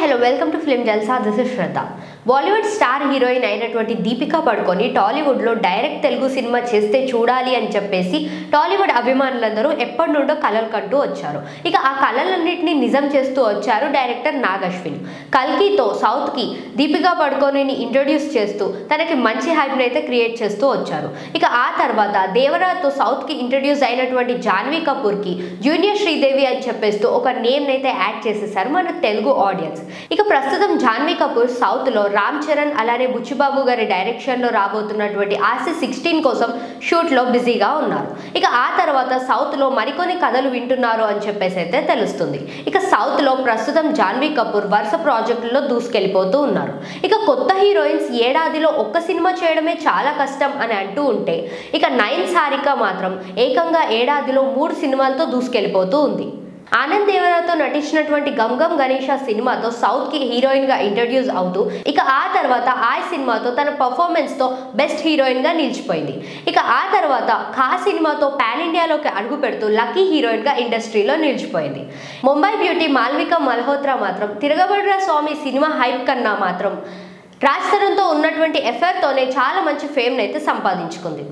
hello, welcome to Film Jalsa. This is Shraddha. Bollywood star heroine అయినటువంటి దీపికా పడుకొని టాలీవుడ్లో direct Telugu cinema చేస్తే చూడాలి అని చెప్పేసి టాలీవుడ్ అభిమానులందరూ ఎప్పటి నుండో కలలు కంటూ వచ్చారు. ఇక ఆ కలలన్నింటినీ నిజం చేస్తూ వచ్చారు డైరెక్టర్ నాగ్ అశ్విన్. కల్కితో సౌత్కి దీపికా పడుకోనిని ఇంట్రొడ్యూస్ చేస్తూ తనకి మంచి హైప్ని అయితే క్రియేట్ చేస్తూ వచ్చారు. ఇక ఆ తర్వాత దేవరాతో సౌత్కి ఇంట్రొడ్యూస్ అయినటువంటి జాన్వీ కపూర్కి జూనియర్ శ్రీదేవి అని చెప్పేస్తూ ఒక నేమ్ని అయితే యాడ్ చేసేసారు మన తెలుగు ఆడియన్స్. ఇక ప్రస్తుతం జాన్వీ కపూర్ సౌత్లో రామ్ చరణ్ అలానే బుచ్చిబాబు గారి డైరెక్షన్లో రాబోతున్నటువంటి ఆర్సీ 16 కోసం షూట్లో బిజీగా ఉన్నారు. ఇక ఆ తర్వాత సౌత్లో మరికొన్ని కథలు వింటున్నారు అని చెప్పేసి అయితే తెలుస్తుంది. ఇక సౌత్లో ప్రస్తుతం జాన్వీ కపూర్ వరుస ప్రాజెక్టుల్లో దూసుకెళ్ళిపోతూ ఉన్నారు. ఇక కొత్త హీరోయిన్స్ ఏడాదిలో ఒక్క సినిమా చేయడమే చాలా కష్టం అని అంటూ ఉంటే ఇక నయన్ సారిక మాత్రం ఏకంగా ఏడాదిలో 3 సినిమాలతో దూసుకెళ్ళిపోతూ ఉంది. ఆనంద్ దేవరాతో నటించినటువంటి గమ్ గమ్ గణేష సినిమాతో సౌత్కి హీరోయిన్గా ఇంట్రడ్యూస్ అవుతూ ఇక ఆ తర్వాత ఆ సినిమాతో తన పర్ఫార్మెన్స్తో బెస్ట్ హీరోయిన్గా నిలిచిపోయింది. ఇక ఆ తర్వాత ఖా సినిమాతో పాన్ ఇండియాలోకి అడుగు పెడుతూ లక్కీ హీరోయిన్గా ఇండస్ట్రీలో నిలిచిపోయింది. ముంబై బ్యూటీ మాల్విక మల్హోత్రా మాత్రం తిరగబడ్రా స్వామి సినిమా హైప్ కన్నా మాత్రం రాజ్ తరుణ్తో ఉన్నటువంటి ఎఫైర్తోనే చాలా మంచి ఫేమ్ని అయితే సంపాదించుకుంది.